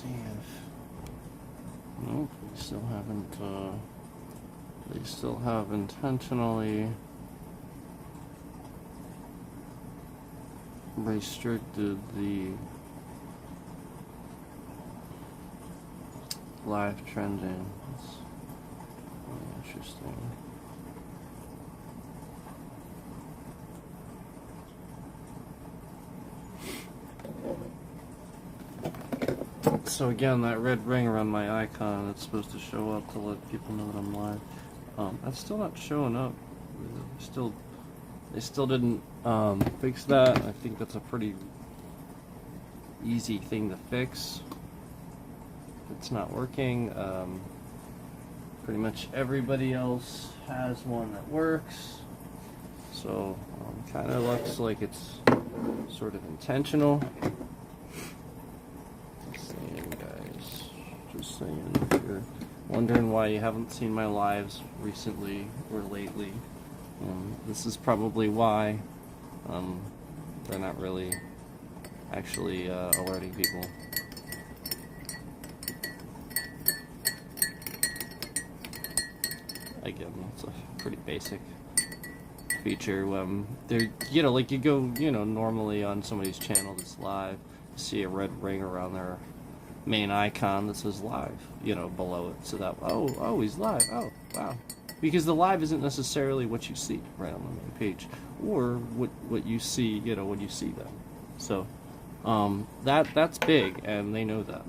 see if... Nope, they still haven't, they still have intentionally restricted the live trending. That's really interesting. So again, that red ring around my icon that's supposed to show up to let people know that I'm live, that's still not showing up. They still didn't fix that. I think that's a pretty easy thing to fix. It's not working. Pretty much everybody else has one that works. So kind of looks like it's sort of intentional. Just saying, guys. Just saying. If you're wondering why you haven't seen my lives recently or lately, this is probably why. They're not really actually alerting people. Again, it's a pretty basic feature. They're, like you go, normally on somebody's channel that's live, you see a red ring around their main icon that says live, below it. So that, oh, he's live. Oh, wow. Because the live isn't necessarily what you see right on the main page, or what you see, when you see them. So that's big, and they know that.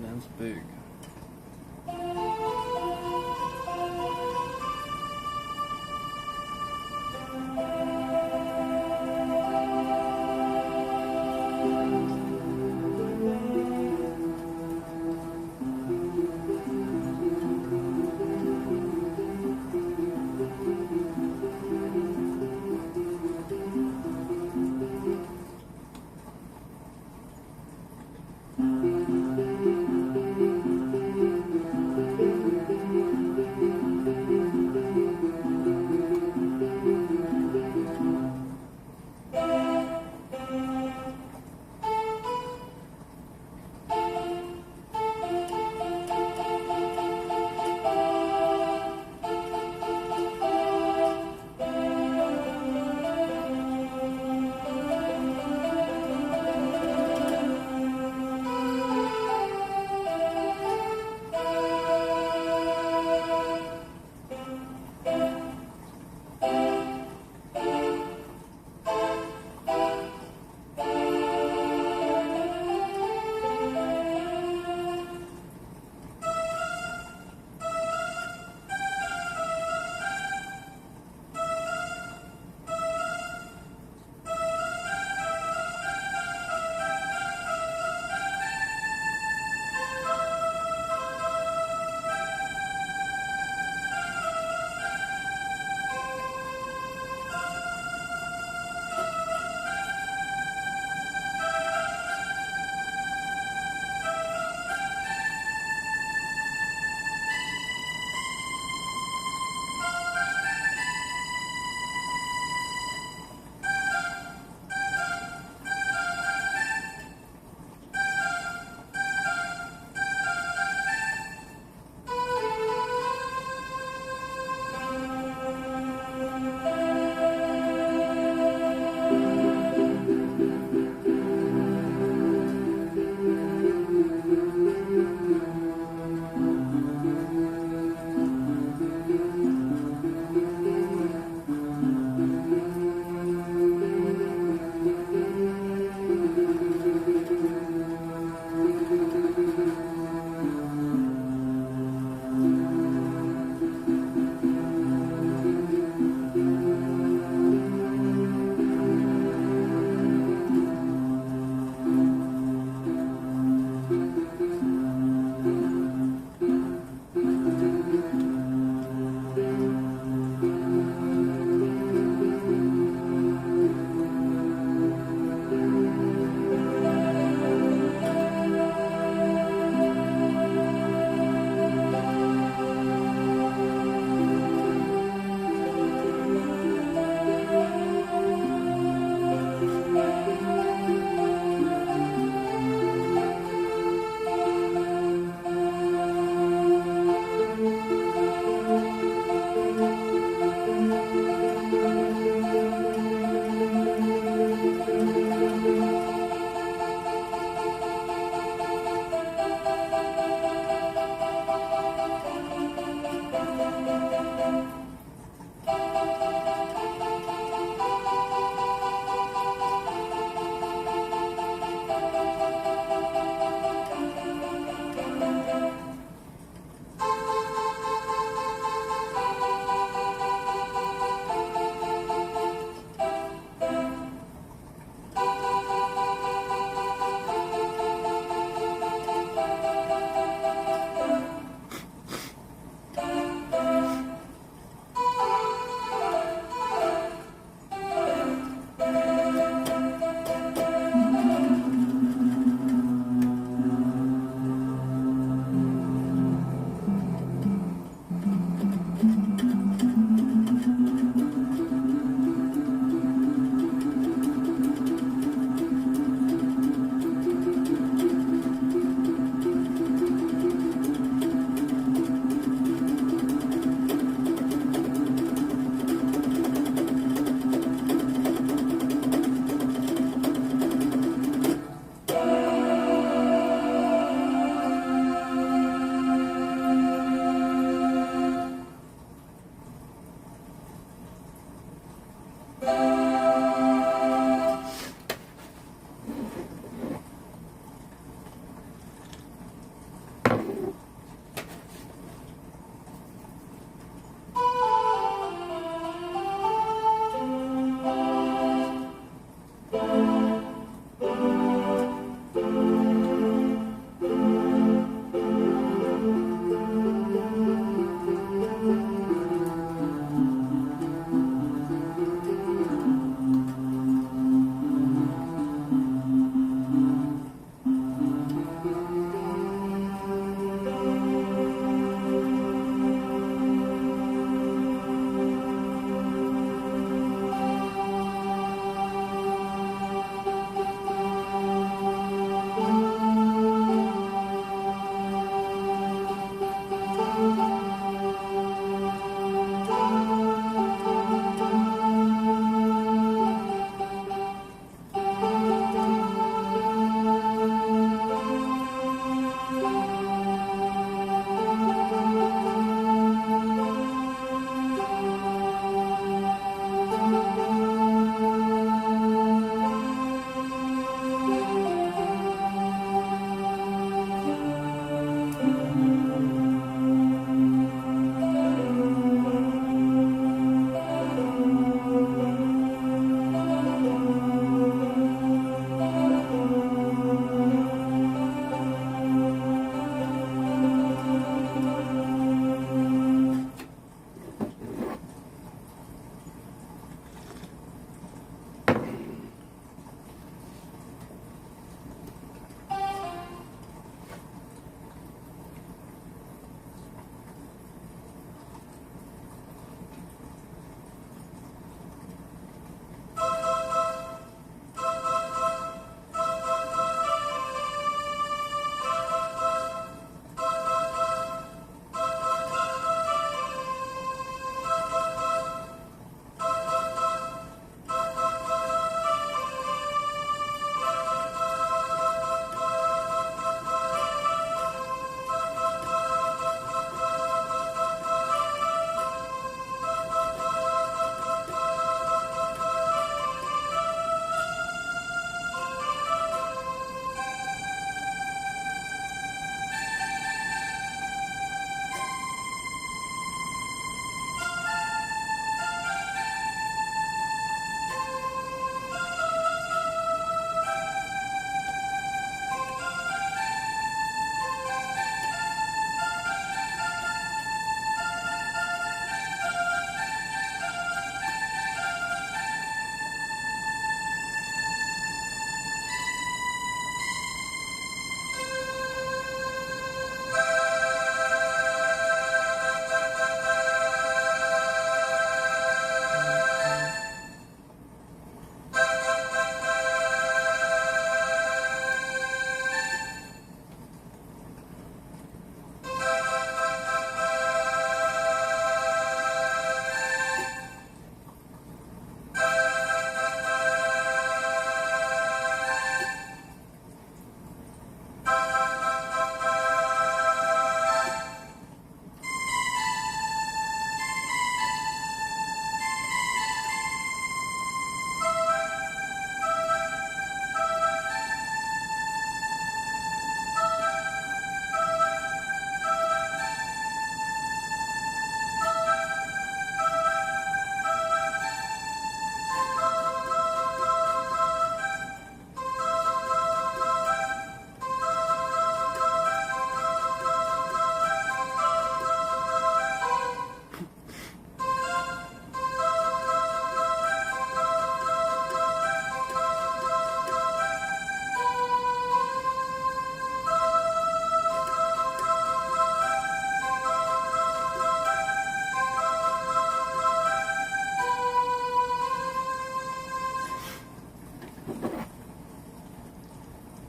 That's big.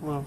Well.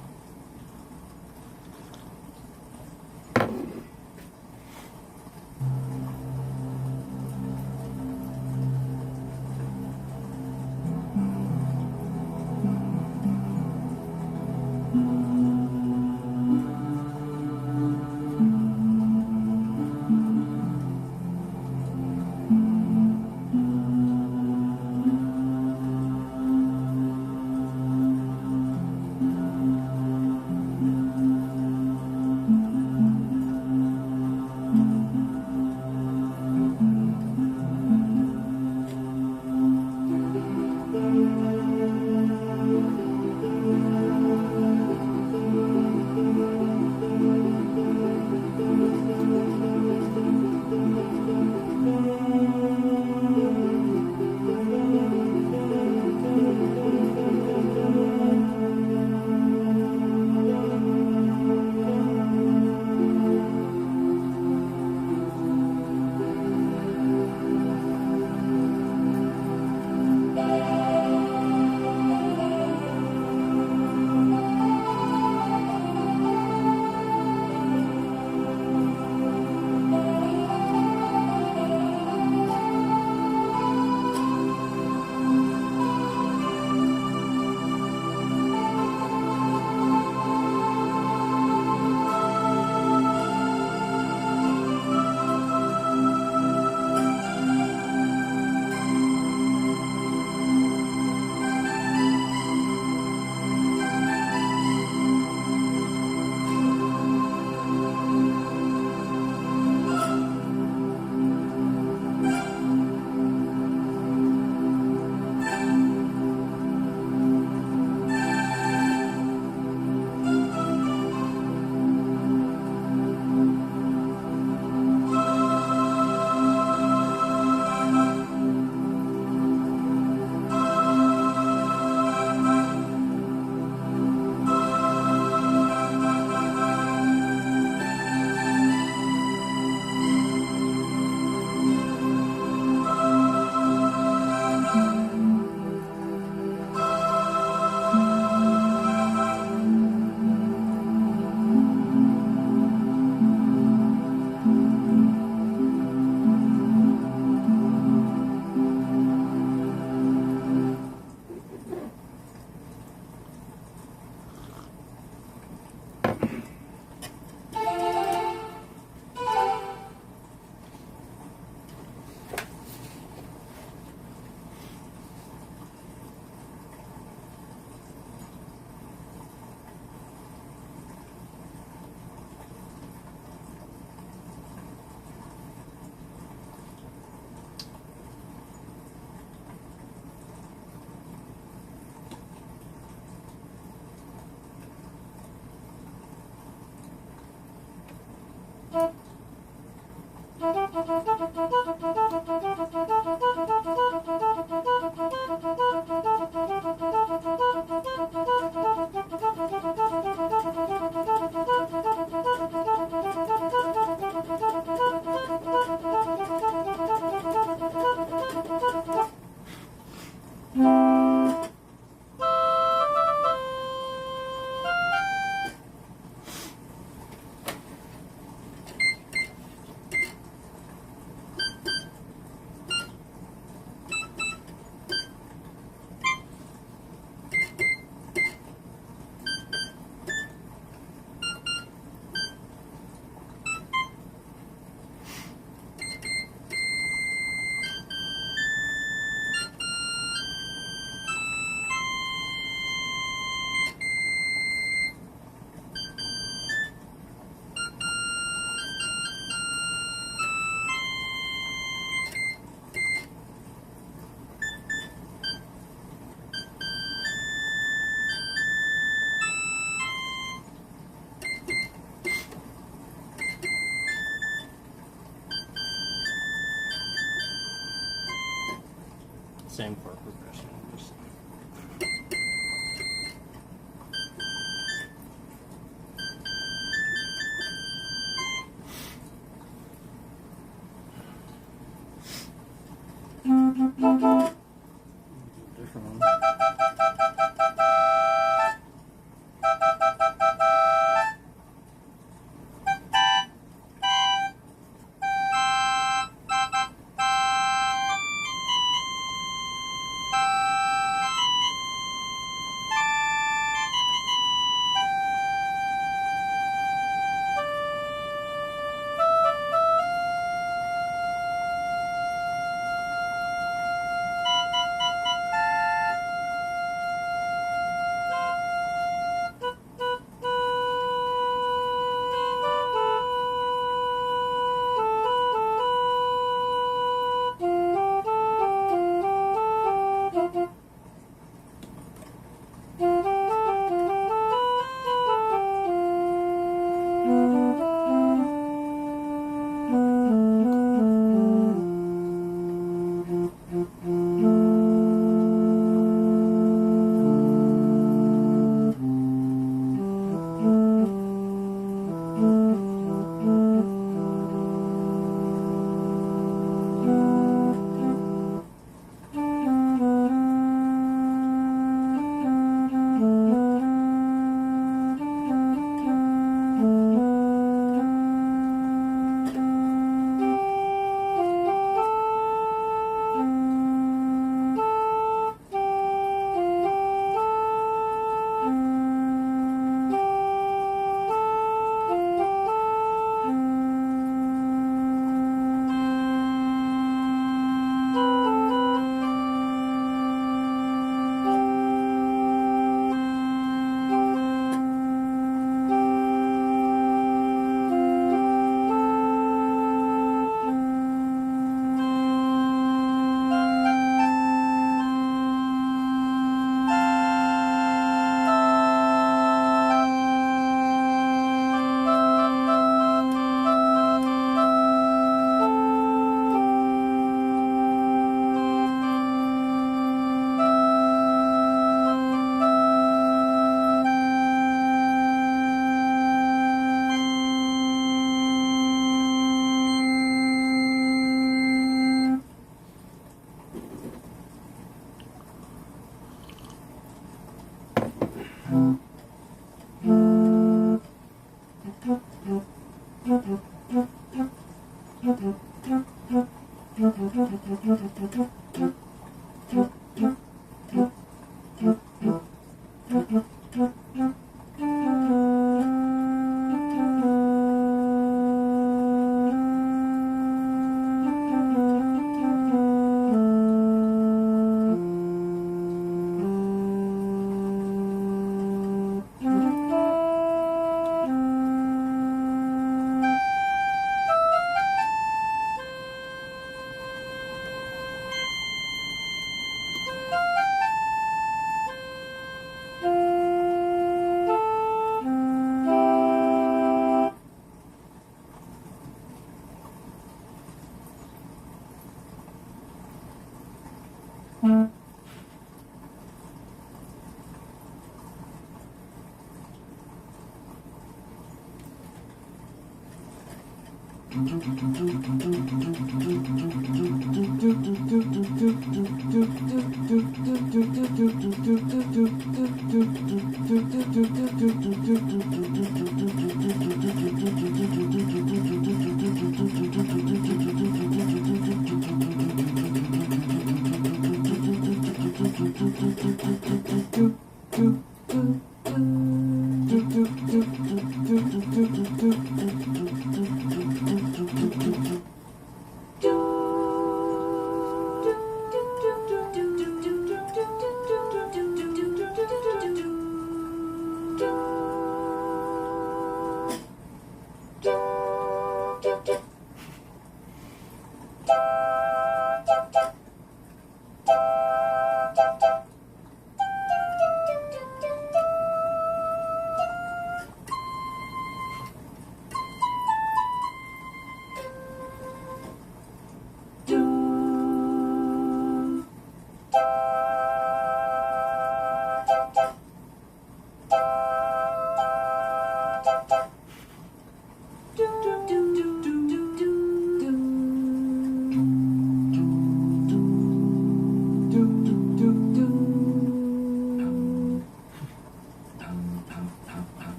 Same chord progression. Just different one.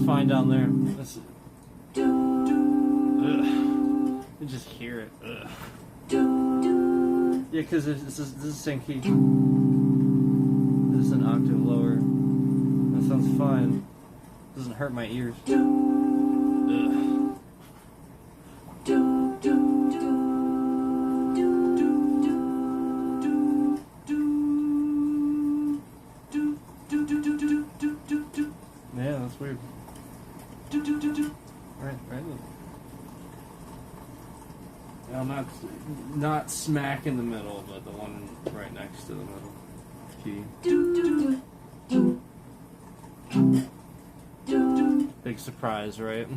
Fine down there. You just hear it. Ugh. Yeah, because this is same key. This is an octave lower. That sounds fine. Doesn't hurt my ears. Ugh. Yeah, that's weird. Right. Not smack in the middle, but the one right next to the middle key. Big surprise, right?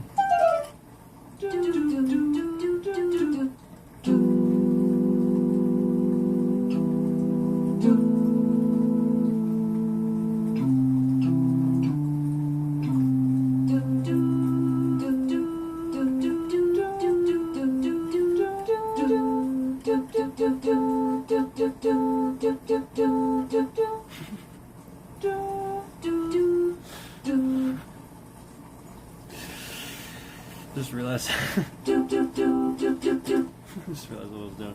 Just realized. Just realized what I was doing.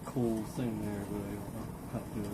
Cool thing there, but I don't know how to do it.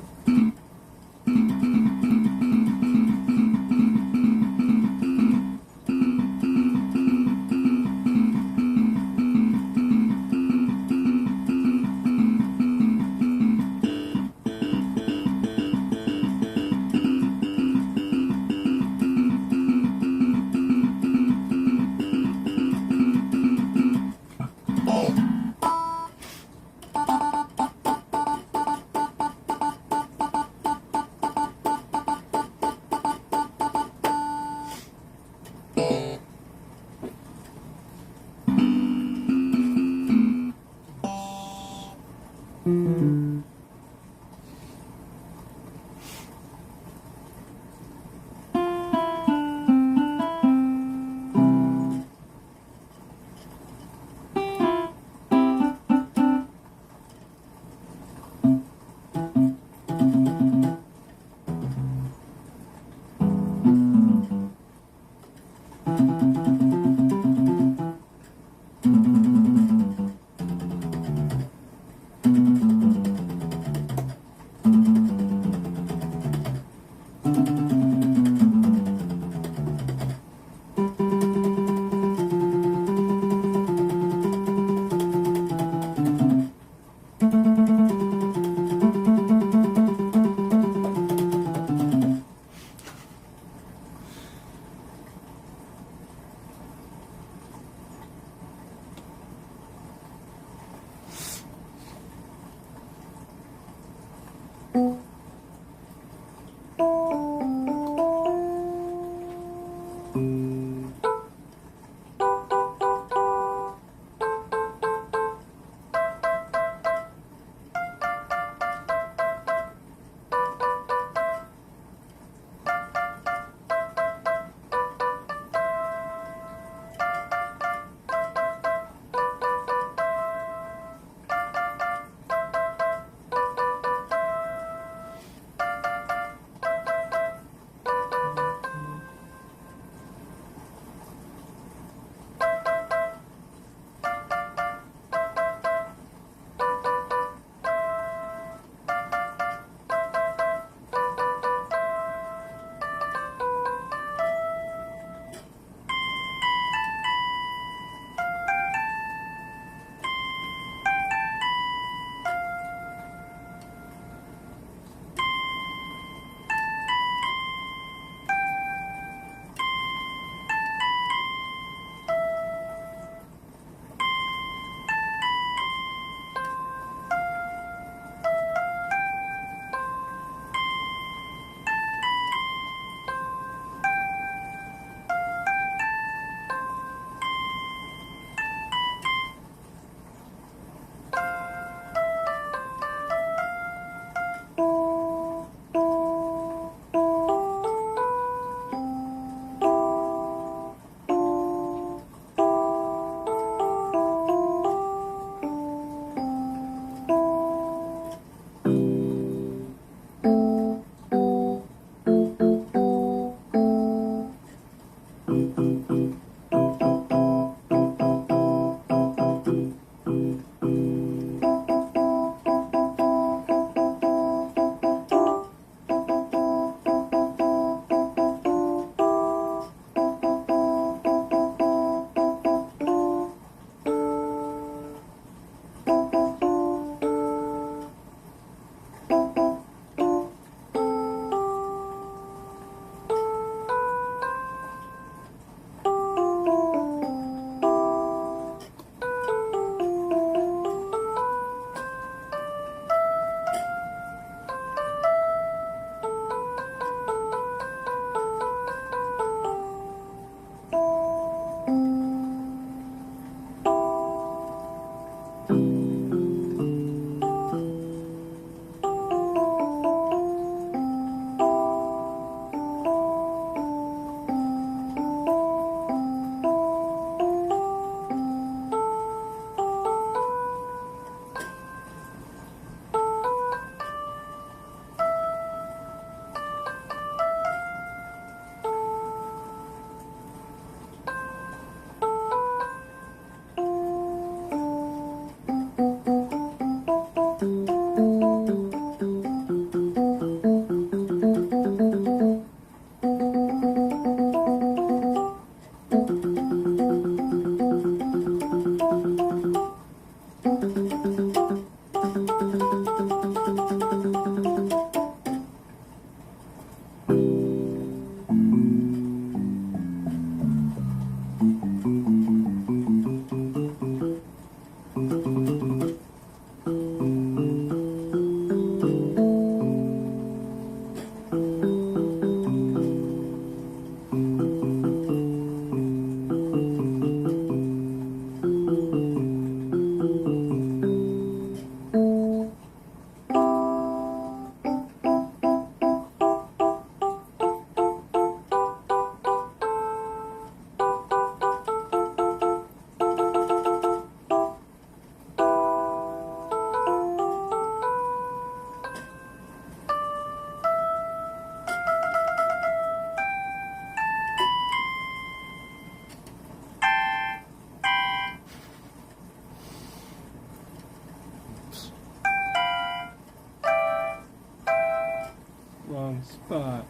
spot.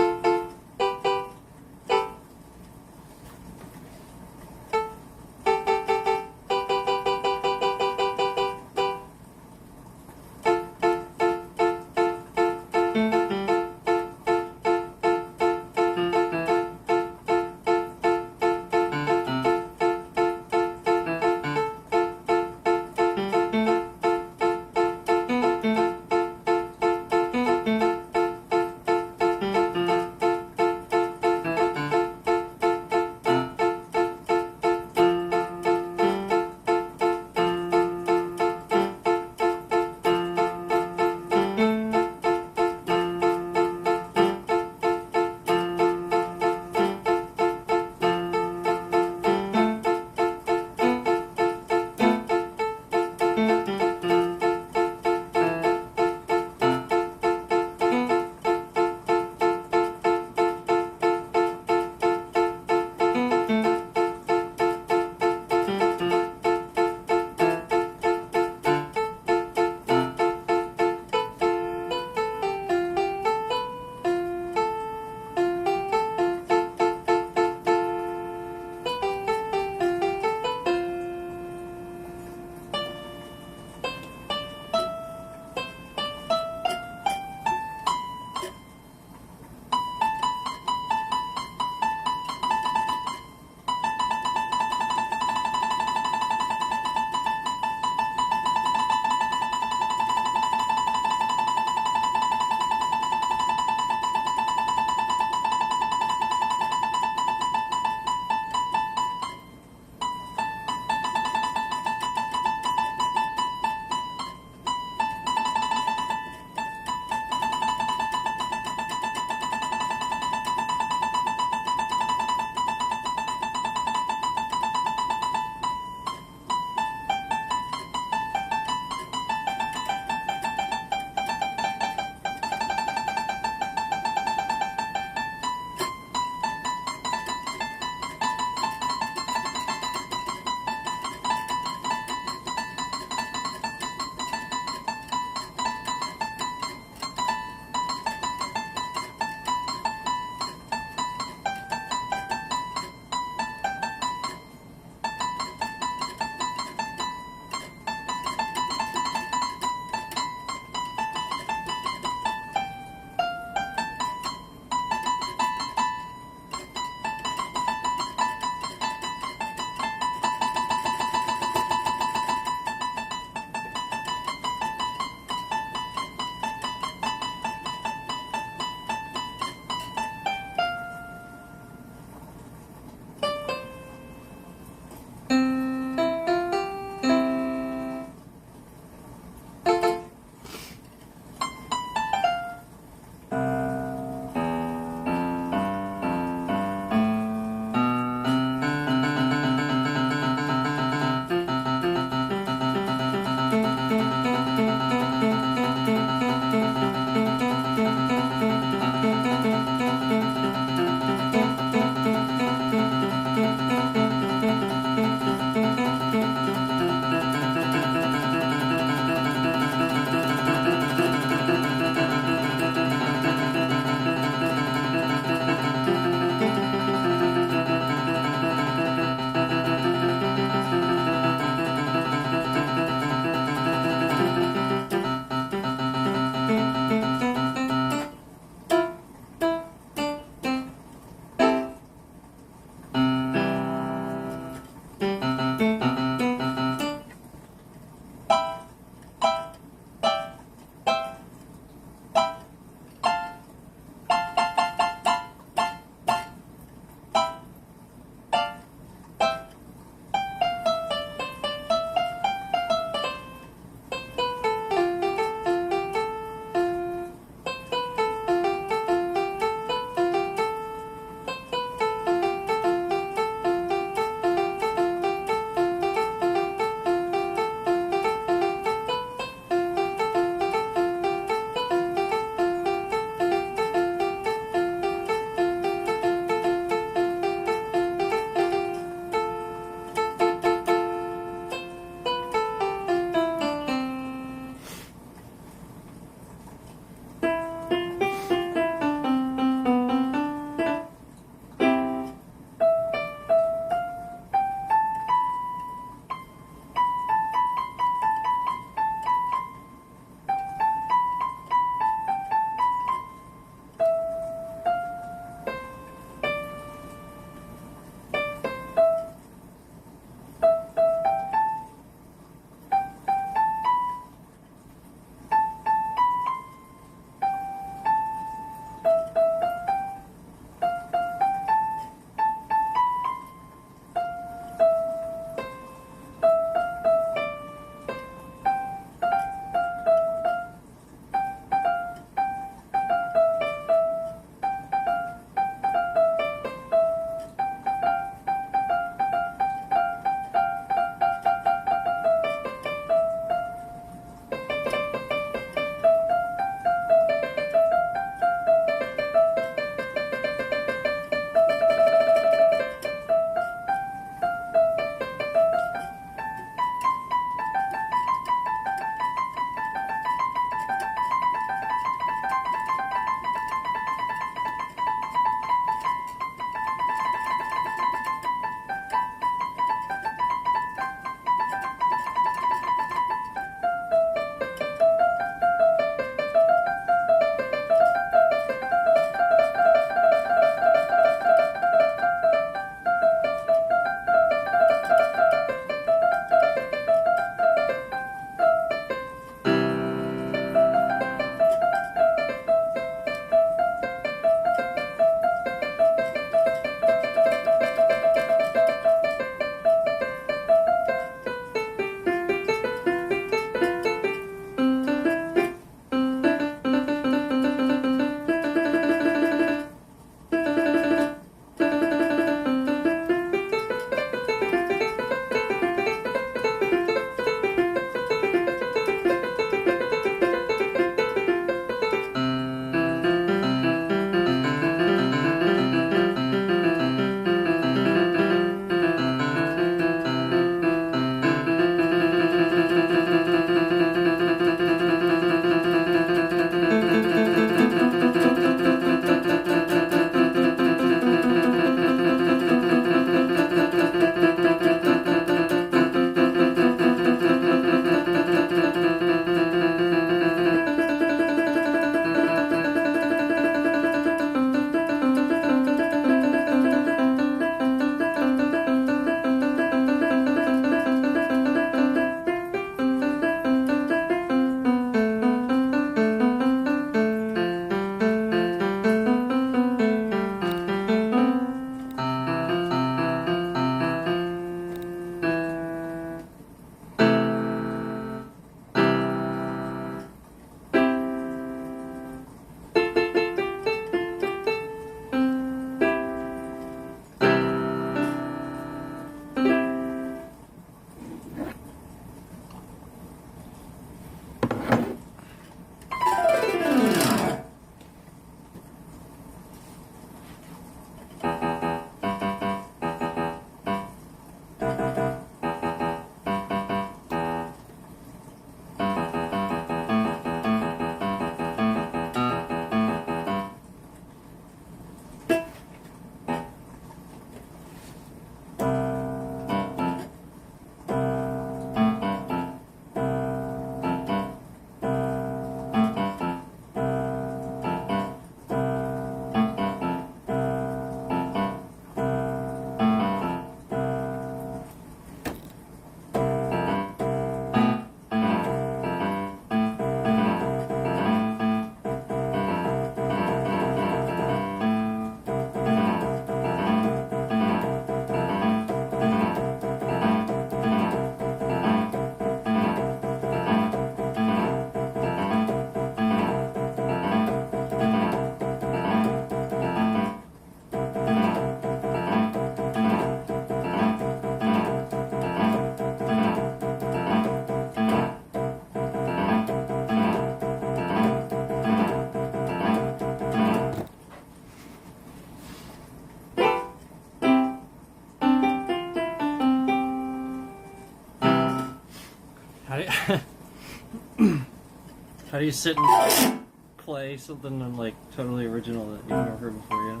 How do you sit and play something like totally original that you've never heard before? Yeah.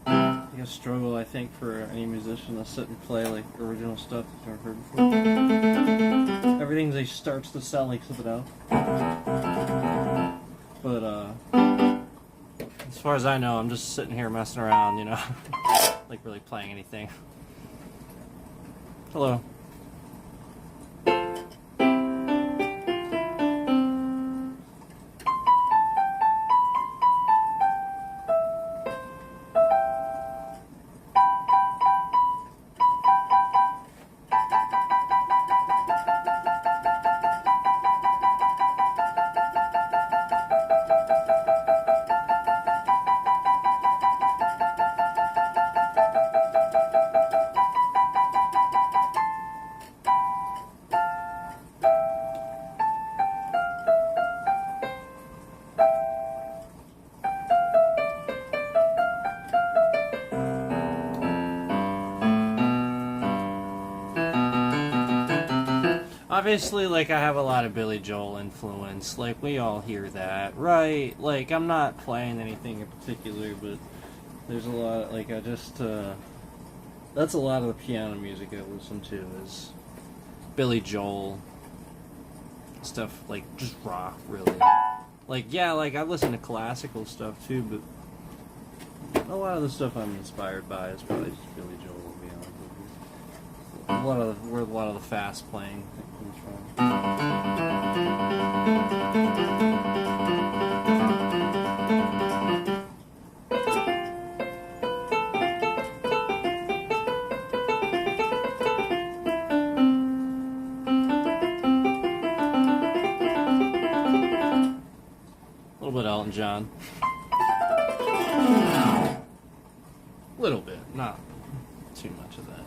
I guess struggle, I think, for any musician to sit and play like original stuff you've never heard before. Everything they starts to sound like something else. But as far as I know, I'm just sitting here messing around, you know, like really playing anything. Hello. Obviously, like, I have a lot of Billy Joel influence. Like, we all hear that, right? Like, I'm not playing anything in particular, but there's a lot, like, I just, that's a lot of the piano music I listen to is Billy Joel stuff, like, just rock, really. Like, yeah, like, I listen to classical stuff, too, but a lot of the stuff I'm inspired by is probably just Billy Joel, to be honest with you. Where a lot of the fast playing comes from. A little bit Elton John. A little bit, not too much of that.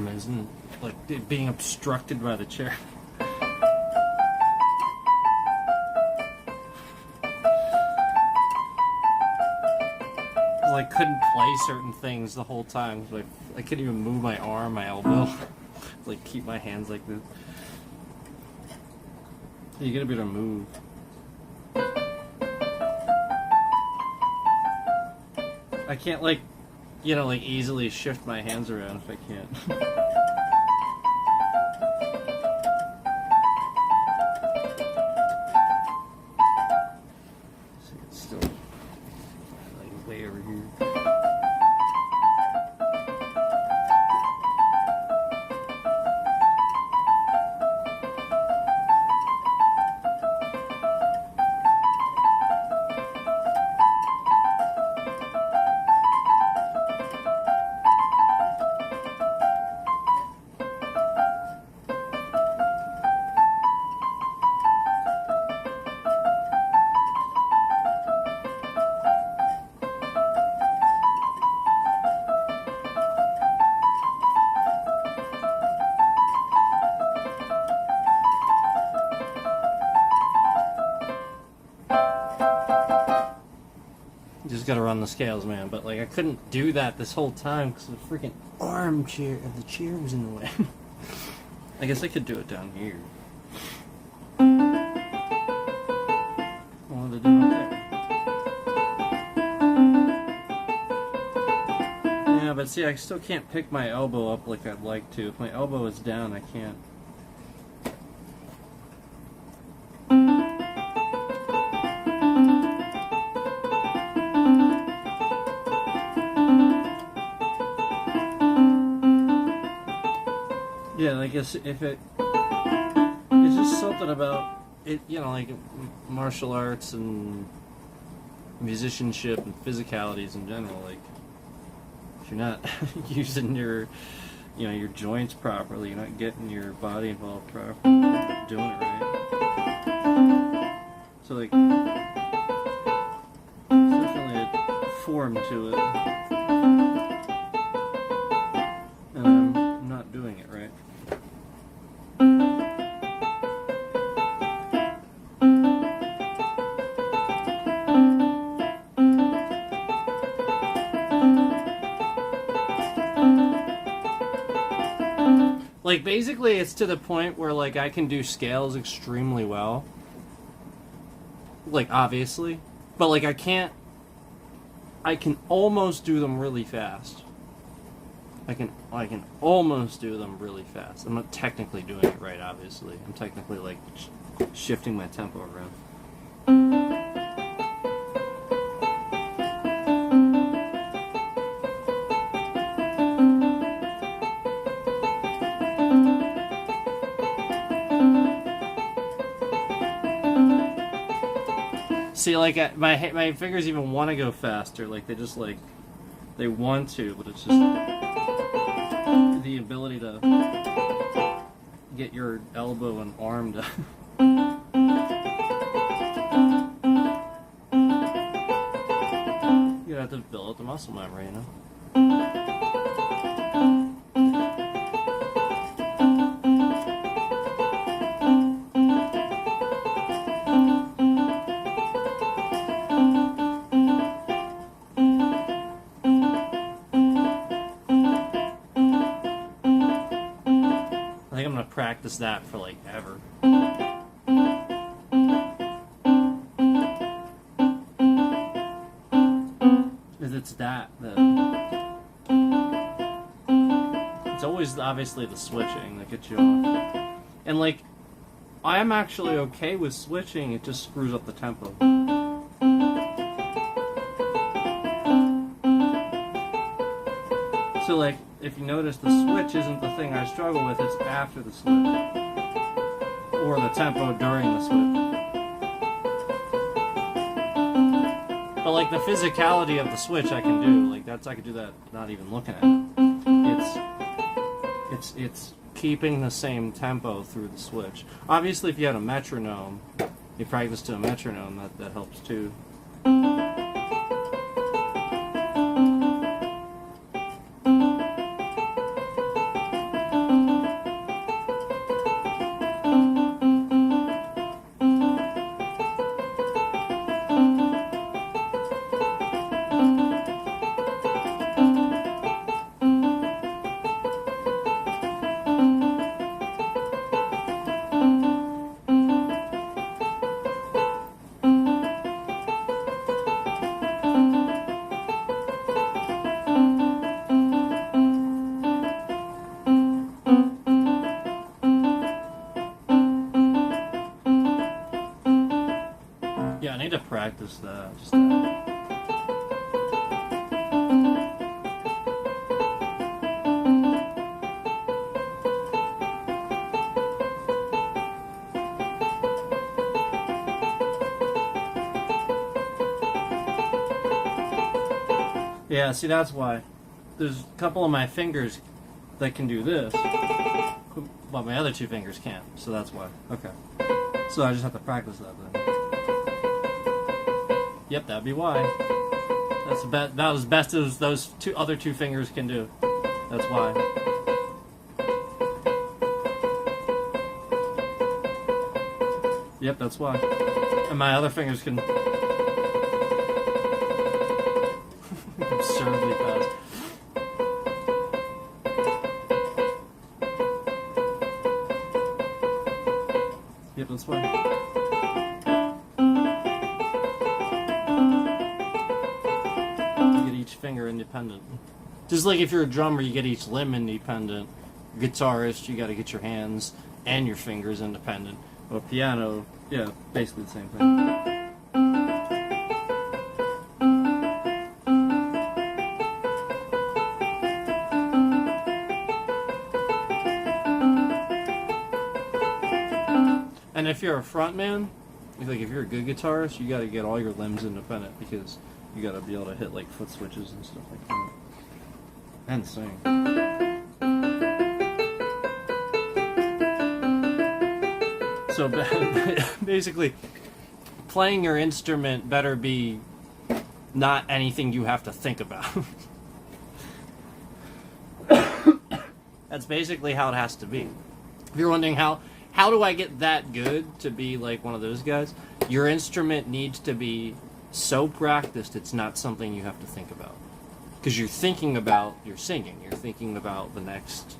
arm isn't like it being obstructed by the chair. I couldn't play certain things the whole time. Like I couldn't even move my arm, my elbow. Like keep my hands like this. You gotta be able to move. I can't like, you know, like easily shift my hands around if I can't. See, it's still like way over here. Just gotta run the scales, man. But like, I couldn't do that this whole time because the freaking armchair of the chair was in the way. I guess I could do it down here. What did I do up there? Yeah, but see, I still can't pick my elbow up like I'd like to. If my elbow is down, I can't. Yeah, I guess if it's just something about it, you know, like martial arts and musicianship and physicalities in general. Like, if you're not using your, you know, your joints properly, you're not getting your body involved properly, you're not doing it right. So like, there's definitely a form to it, and I'm not doing it right. Like, basically, it's to the point where, like, I can do scales extremely well. Like, obviously. But, like, I can almost do them really fast. I can almost do them really fast. I'm not technically doing it right, obviously. I'm technically, like, shifting my tempo around. See, like, my fingers even want to go faster. Like, they just, like, they want to, but it's just the ability to get your elbow and arm to... You have to build up the muscle memory, you know? I think I'm gonna practice that for like ever. Because it's that it's always obviously the switching that gets you off. And like, I'm actually okay with switching, it just screws up the tempo. So like, if you notice, the switch isn't the thing I struggle with, it's after the switch. Or the tempo during the switch. But like, the physicality of the switch I can do, like I could do that not even looking at it. It's keeping the same tempo through the switch. Obviously, if you had a metronome, you practice to a metronome, that helps too. Yeah, I need to practice that. Just yeah, see, that's why. There's a couple of my fingers that can do this, but my other two fingers can't, so that's why. Okay. So I just have to practice that then. Yep, that'd be why. That's about as best as those other two fingers can do. That's why. Yep, that's why. And my other fingers can absurdly fast. Yep, that's why. You get each finger independent. Just like if you're a drummer, you get each limb independent. Guitarist, you got to get your hands and your fingers independent. Well, piano, yeah, basically the same thing. And if you're a frontman, like if you're a good guitarist, you got to get all your limbs independent because you got to be able to hit like foot switches and stuff like that. And sing. So basically, playing your instrument better be not anything you have to think about. That's basically how it has to be. If you're wondering how do I get that good to be like one of those guys, your instrument needs to be so practiced it's not something you have to think about. Because you're thinking about your singing. You're thinking about the next,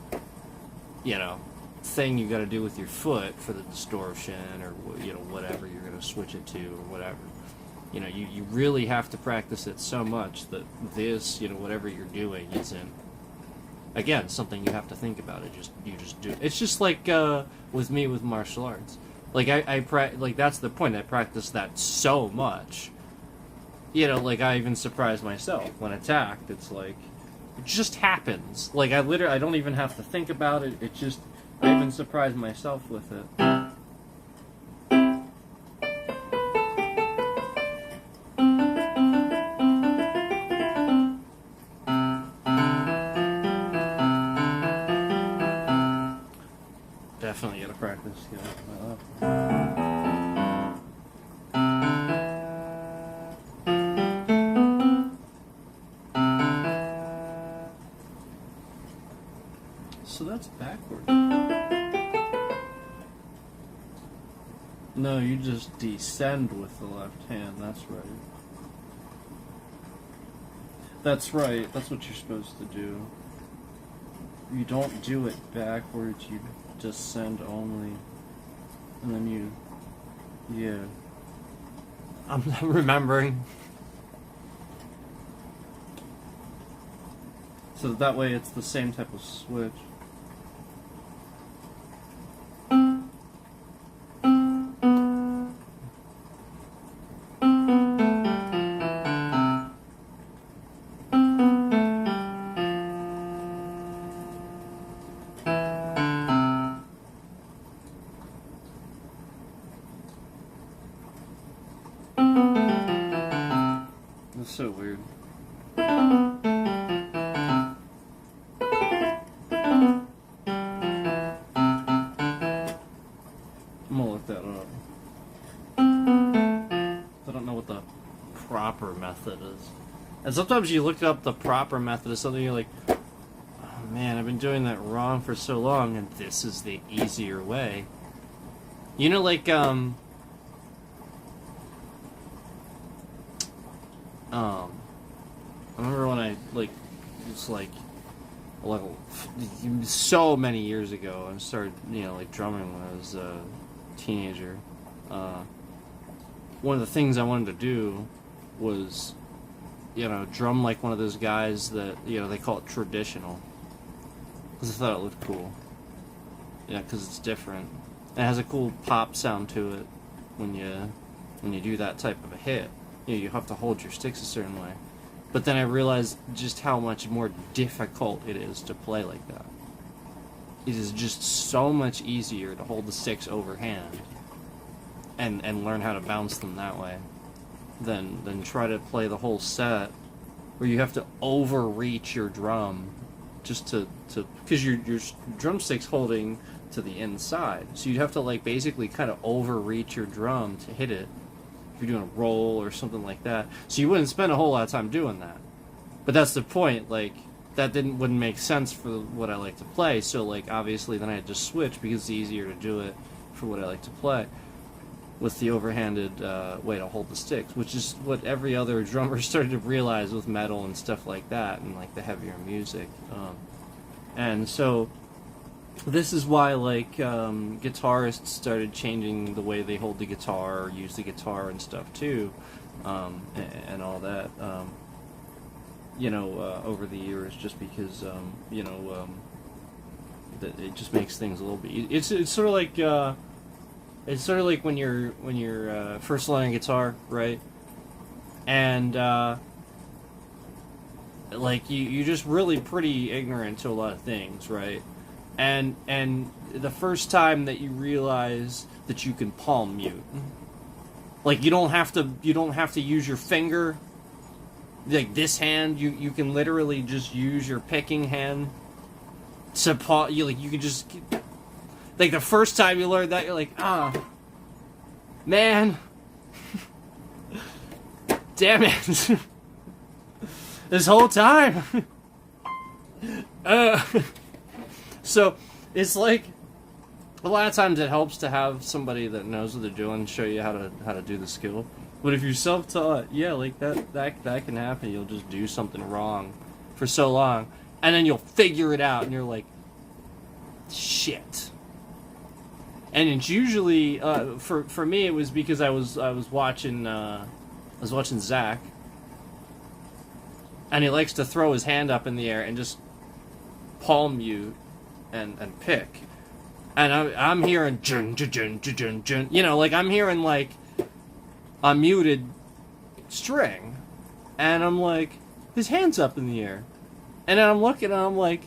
thing you got to do with your foot for the distortion or whatever you're going to switch it to or whatever. You really have to practice it so much that this, whatever you're doing isn't, again, something you have to think about. You just do. It's just like with me with martial arts. Like like that's the point. I practice that so much. Like I even surprise myself when attacked. It's like it just happens. Like I don't even have to think about it. It just I even surprise myself with it. Definitely gotta practice. So that's backward. No, you just descend with the left hand. That's right. That's right. That's what you're supposed to do. You don't do it backwards. You descend only. And then you... Yeah. I'm remembering. So that way it's the same type of switch. That's so weird. I'm gonna look that up. I don't know what the proper method is. And sometimes you look up the proper method of something, you're like, oh man, I've been doing that wrong for so long, and this is the easier way. Like, I remember when I, it's like so many years ago, I started, drumming when I was a teenager. One of the things I wanted to do was, drum like one of those guys that, they call it traditional. Because I thought it looked cool. Yeah, because it's different. It has a cool pop sound to it when you when you do that type of a hit. You have to hold your sticks a certain way. But then I realized just how much more difficult it is to play like that. It is just so much easier to hold the sticks overhand and learn how to bounce them that way than try to play the whole set where you have to overreach your drum just to because your drumstick's holding to the inside, so you'd have to like basically kind of overreach your drum to hit it if you're doing a roll or something like that. So you wouldn't spend a whole lot of time doing that. But that's the point. Like that wouldn't make sense for what I like to play. So like obviously then I had to switch because it's easier to do it for what I like to play with the overhanded way to hold the sticks, which is what every other drummer started to realize with metal and stuff like that, and like the heavier music. And so this is why like guitarists started changing the way they hold the guitar or use the guitar and stuff too, and all that. Over the years, just because it just makes things a little bit. It's sort of like. It's sort of like when you're first learning guitar, right? And like you're just really pretty ignorant to a lot of things, right? And the first time that you realize that you can palm mute, like you don't have to use your finger, like this hand. You can literally just use your picking hand to palm. You can just. Like, the first time you learn that, you're like, man, damn it, this whole time. So, it's like, a lot of times it helps to have somebody that knows what they're doing show you how to do the skill. But if you're self-taught, yeah, like, that can happen. You'll just do something wrong for so long, and then you'll figure it out, and you're like, shit. And it's usually for me it was because I was watching Zach, and he likes to throw his hand up in the air and just palm mute and pick, and I'm hearing jun jun jun jun jun, like I'm hearing like a muted string, and I'm like his hand's up in the air, and then I'm looking and I'm like,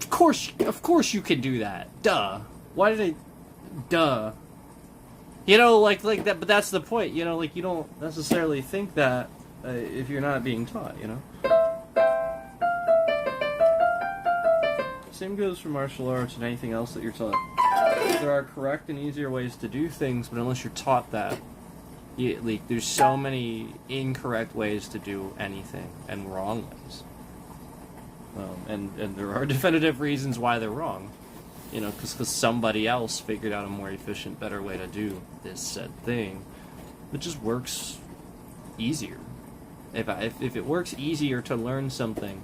of course you can do that, duh. Why did I... Duh. Like that, but that's the point, like, you don't necessarily think that if you're not being taught, Same goes for martial arts and anything else that you're taught. There are correct and easier ways to do things, but unless you're taught that, there's so many incorrect ways to do anything, and wrong ways. And there are definitive reasons why they're wrong. Because somebody else figured out a more efficient, better way to do this said thing. It just works easier. If it works easier to learn something,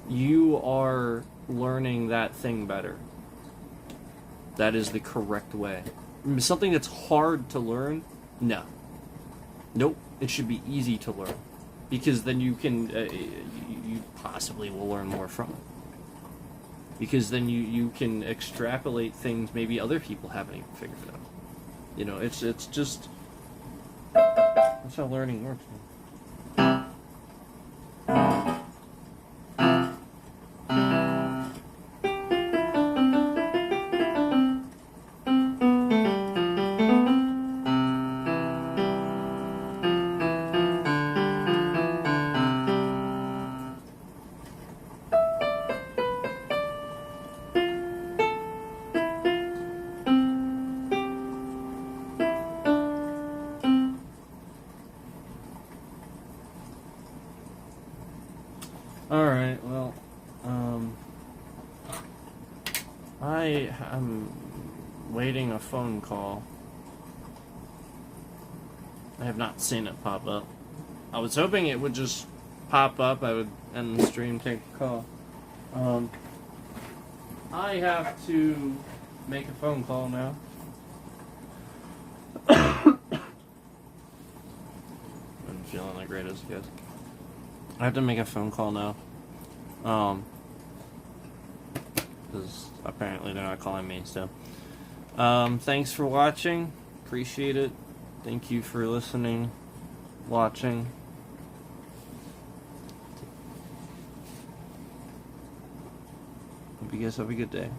you are learning that thing better. That is the correct way. Something that's hard to learn, no. Nope, it should be easy to learn. Because then you can, you possibly will learn more from it. Because then you can extrapolate things maybe other people haven't even figured out. It's just that's how learning works. Alright, well, I'm waiting a phone call. I have not seen it pop up. I was hoping it would just pop up, I would end the stream, take a call. I have to make a phone call now. I'm feeling like great as guess. I have to make a phone call now. Because apparently they're not calling me, so. Thanks for watching. Appreciate it. Thank you for listening, watching. Hope you guys have a good day.